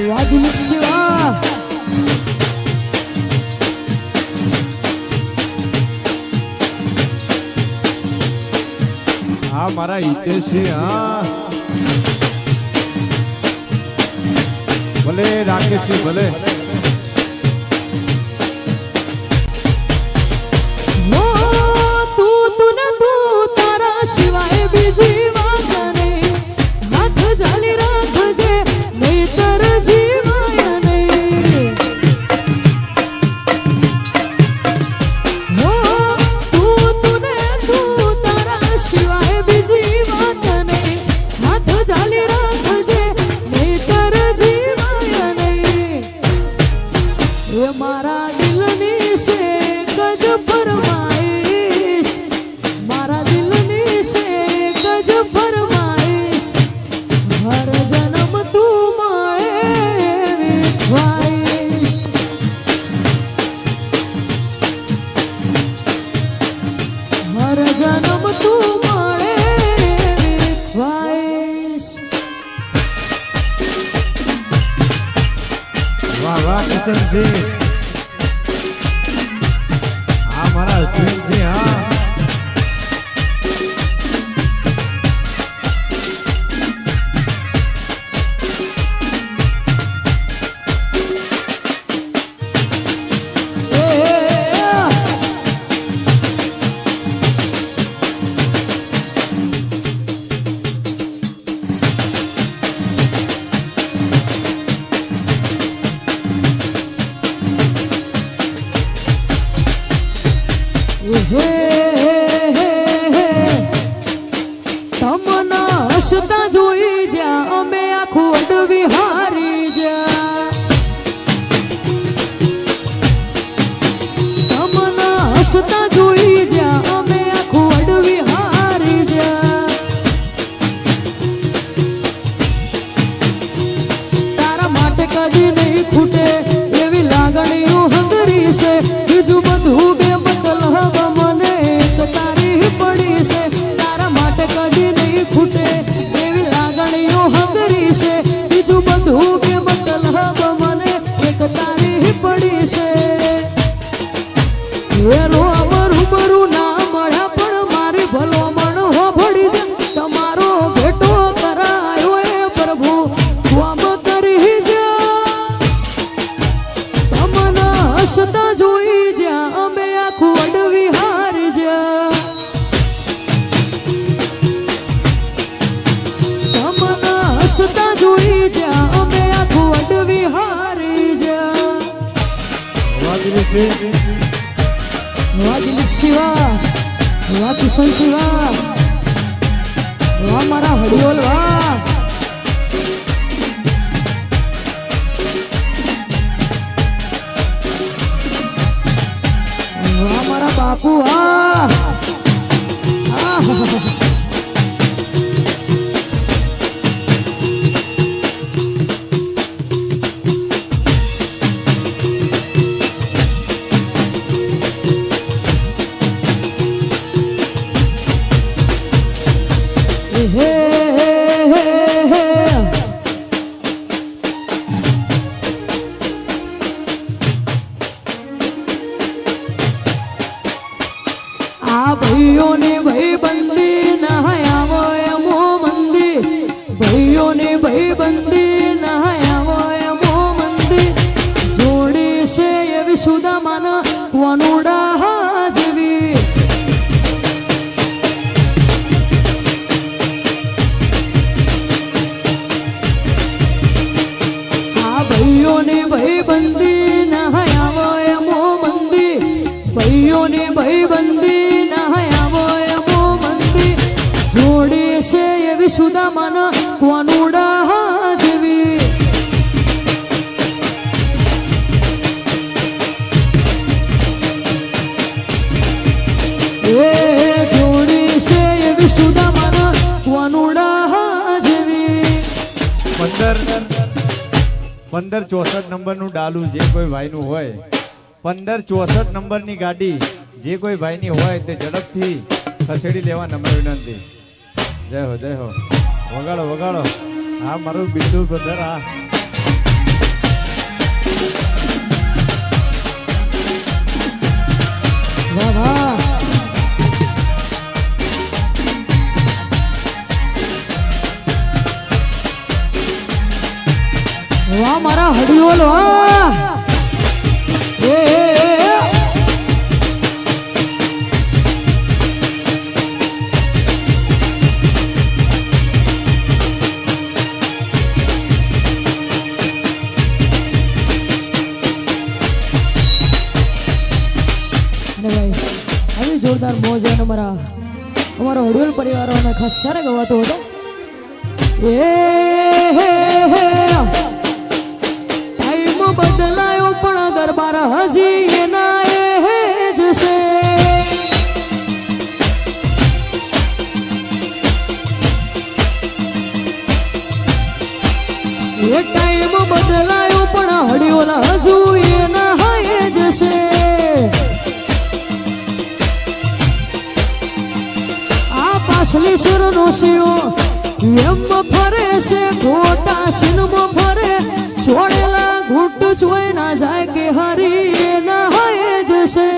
વાદિક સેવા હા મારા હિતેશ છે હા ભલે રાકેશ ભલે હા મારા અશ્વિન છે હા તમના હસતા જોઈ જ્યાં અમે આખું અડવી હારી જા તમના હસતા જોઈ જ્યાં અમે આખું અડવી હારી જા તારા માટે કદી નહીં ખૂટે એવી લાગણીઓ હંગરી છે બીજું બધું બે બદલ હવા મને તારી પડી છે તારા માટે કદી નહીં ખૂટે એવી લાગણીઓ હંગરી છે બીજું બધું બે બદલ હવા મને એક તારી પડી છે એનો અમરું ના મળ્યા પણ મારી ભલામણ હોભળી છે તમારો ભેટો કરાયો એ પ્રભુ આમ કરી તમને હસતા જોઈ જ્યાં અમે આખું અડવી હારી જા તમને હસતા જોઈ જ્યાં અમે આખું અડવી હારી જા વાદિક શિવા વા કિશન શિવા વા મારા હરિયોલ વા મારા બાપુ હા ભાઈઓ ને ભાઈ બંદી નહાયાવો એમો મંદી ભાઈઓ ને ભાઈ બંદી નહાયાવો એમો મંદી જોડી છે એવી સુદામાના કોનુડા હાજવી આ ભાઈઓ ને ભાઈ બંદી નહાયાવો એમો મંદી ભાઈઓ ને ભાઈ બંદી સુદામાના કોનુડા જેવી એ જોડી છે એવી સુદામાના કોનુડા જેવી 1564 નંબરનું ડાલું જે કોઈ ભાઈનું હોય 1564 નંબરની ગાડી જે કોઈ ભાઈની હોય તે ઝડપથી ખસેડી લેવા નમ્ર વિનંતી જય હો વગાડો વગાડો હા મારું બિંદુ બ્રધર હા વાહ વાહ વાહ મારા હડિયોલ વાહ એ આવી જોરદાર મોજ અને અમારો હડિયોલ પરિવારોને ખાસ સારા ગવાતો હતો ટાઈમ બદલાયો પણ દરબાર હજી એના એ જ છે એ ટાઈમ બદલાયો પણ હડિયોલ હજુ એના એ જ છે પાછલી શિરનો શિયો એમ ફરે છે ખોટા સિનમાં ફરે છોડેલા ઘૂંટ જોઈ ના જાય કે હરી ના હોય જશે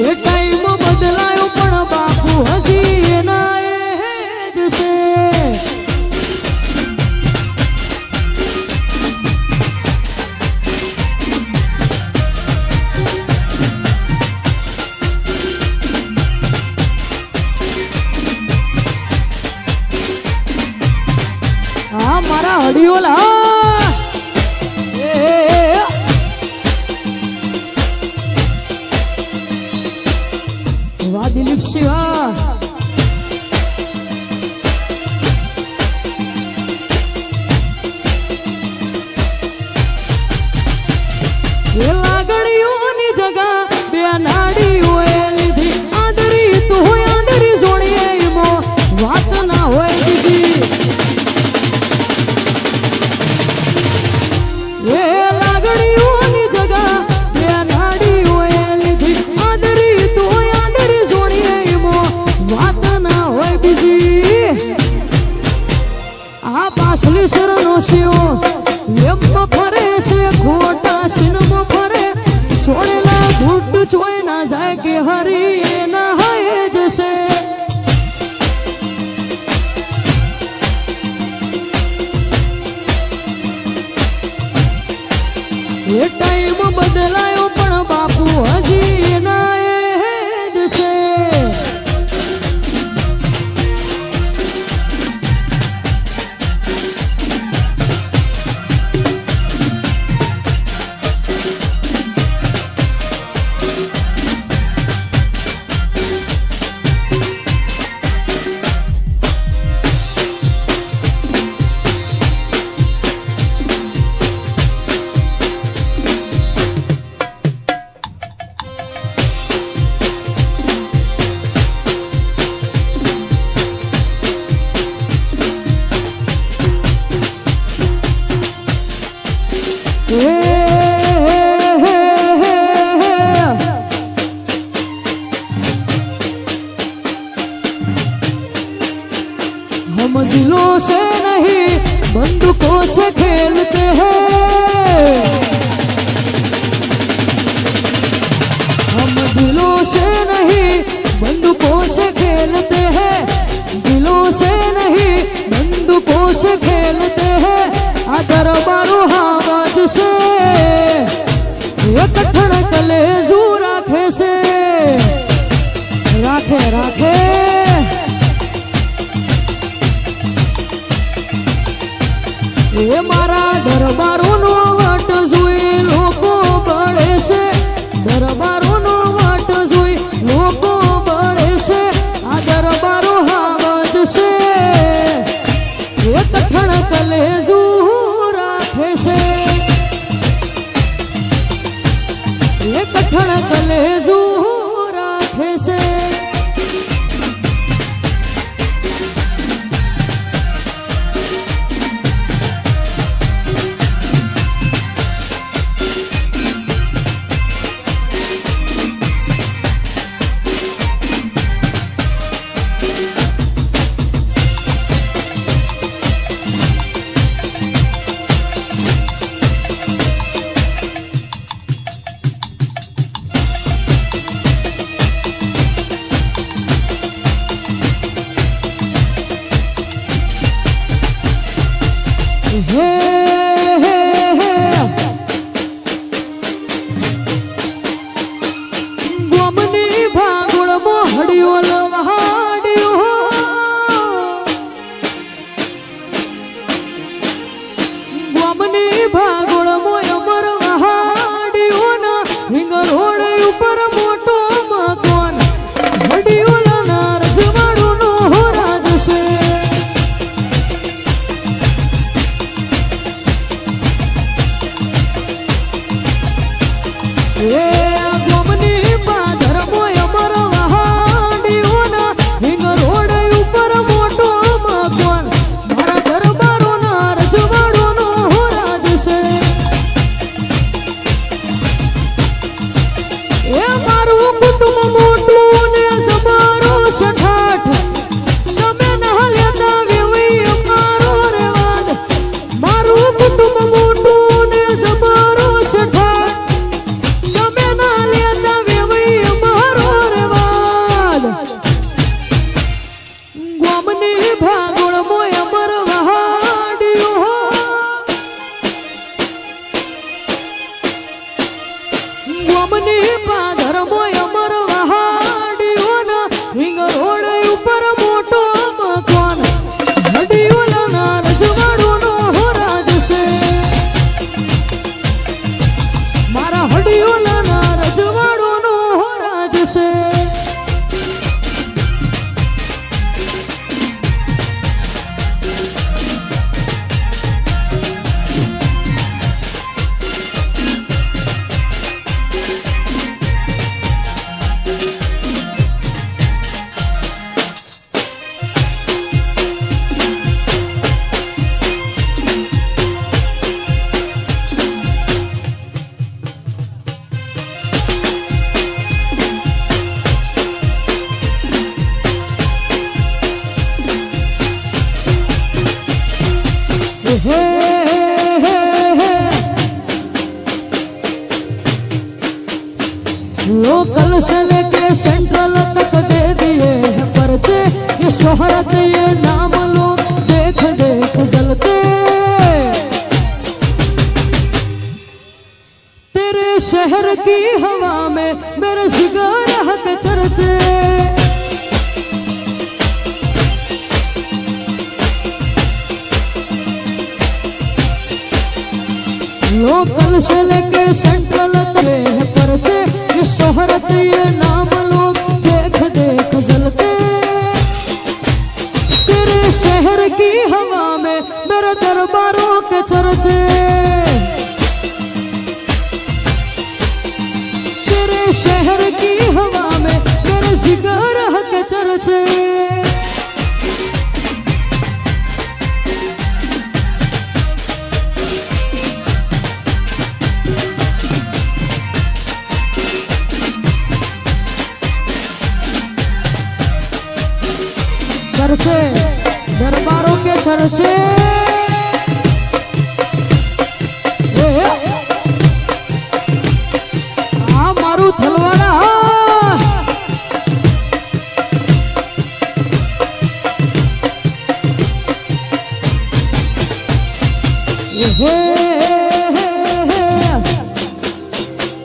એ ટાઈમ બદલાયો પણ બાપુ હજી એના એ જશે મારા હડિયોલ વાહ દિલીપ સિંહ એ લાગણીઓની જગા બે નાડીઓ લીધી આંધરી તું હોય આંધરી જોડીએ એમો વાત ના હોય દીધી એ લાગણીઓની જગા બે નાડીઓ લીધી આંધરી તું હોય આંધરી જોડીએ એમો વાત ના હોય બીજી આ પાછલી શરણો શિયો એમ ફરે છે ખોટા સિનમાં ફરે છોડેલા ઘૂંટ જોઈ ના જાય કે હરી ના હોય જશે એ ટાઈમ બદલાયો પણ બાપુ હજી ના એ જ છે हम दिलों से नहीं बंदूकों से खेलते हैं हम दिलों से नहीं बंदूकों से खेलते हैं दिलों से नहीं बंदूकों से खेलते हैं आ दरबारो हावज से एक ठणक लेजू राखे से राखे राखे એ મારા દરબારોનો વાટ જોઈ લોકો બળે છે દરબારોનો વાટ જોઈ લોકો બળે છે આ દરબારો હાવજ છે એક ઠણક લેજુ રાખે છે એક ઠણક લેજુ રાખે છે હડિયો લવાડિયો ગોમની ભાગોળ મોય અમર વહાડિયો ના રીંગરોડ ઉપર મોટો મકાન હડિયો લના રજવાડું નો રાજ છે એ ગોમની પાદર મોય અમર વહાડિયો ના રીંગરોડ ઉપર મોટો મકાન મારા દરબારો ના રજવાડો નો રાજ છે એ મારું કુટુંબ મોટું ને જમારો સઠાઠ તમે ના લેતા વેવઈ અમારો રેવાદ મારું કુટુંબ મોટું ને જમારો સઠાઠ તમે ના લેતા વેવઈ અમારો રેવાદ ગોમની ભાગોળ મોય અમર વહાડિયો ગોમની પાદર મોય અમર વહાડિયો ના રીંગરોડ ઉપર મોટો મકાન હડિયો ના રજવાડો નો રાજ છે મારા હડિયો ના રજવાડો નો રાજ છે हे लोकल से लेके सेंट्रल तक दे दिए हैं पर्चे ये शोहरत ये नाम लोग देख देख जलते तेरे शहर की हवा में मेरे जिगर हक चर्चे लोकल से लेके सेंट्रल तक है पर्चे ये शोहरत ये नाम लोग देख देख जलते तेरे शहर की हवा में मेरे दरबारों के चर्चे तेरे शहर की हवा में मेरे जिगर के चर्चे चर्चे दरबारों के चर्चे आ मारू थलवाड़ा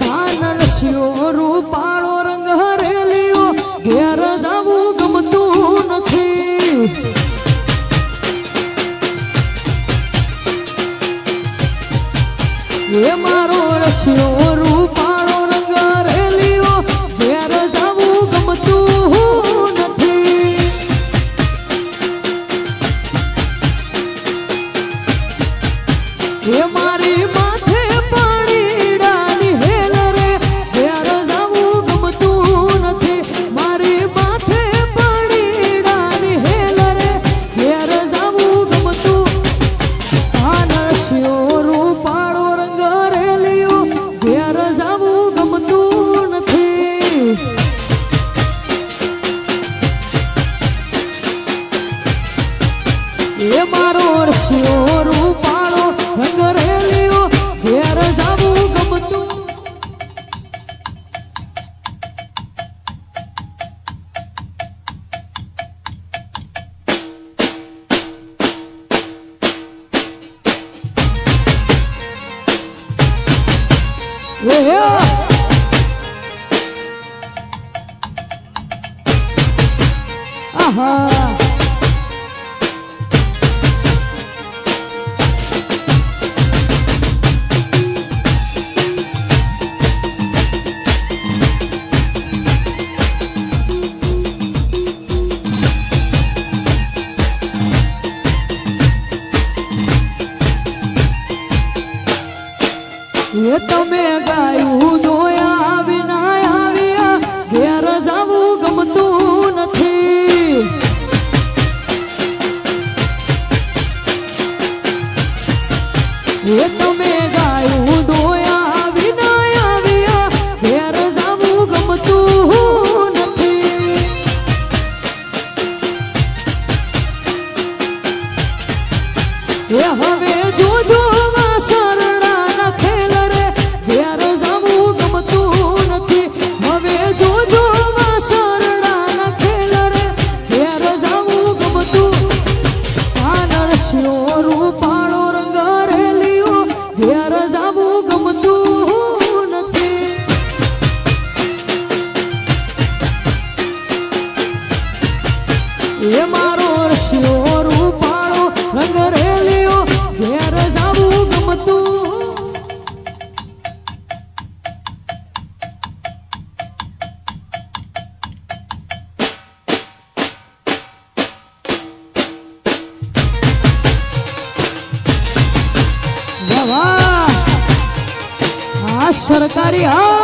कानन सियो रूपाळो रंग हरेलियो घेर जावू गमतू નથી આહા એ તમે ગાયું જોયા વિના આવ્યા ઘેર જાવું ગમતું નથી એ તમે ગાયું જોયા વિના આવ્યા ઘેર જાવું ગમતું નથી એ હવે જોજો એ મારો રશિયો રૂપાળો રંગ રેલિયો ઘેર જાવું ગમતું વાહ આ સરકારી હા